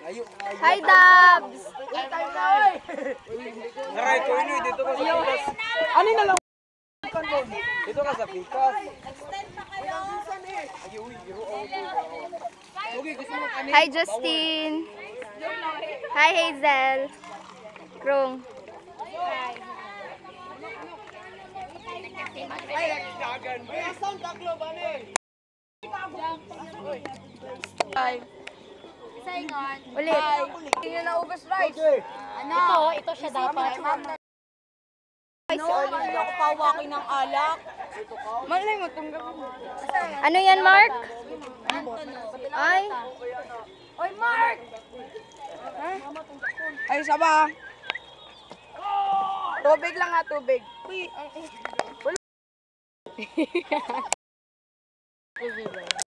Hi, Dabs! Naray ko ino, dito ka sa pikas. Ano na lang? Dito ka sa pikas. Hi, Justin! Hi, Hazel! Krong! Ulit! Hindi nyo naubos rice. Ano? Ito siya dapat. Ano ako pawakin ng alak? Malay mo itong gawin. Ano yan, Mark? Ay! Oy, Mark! Ay, saba. Tubig lang ha, tubig. Uy,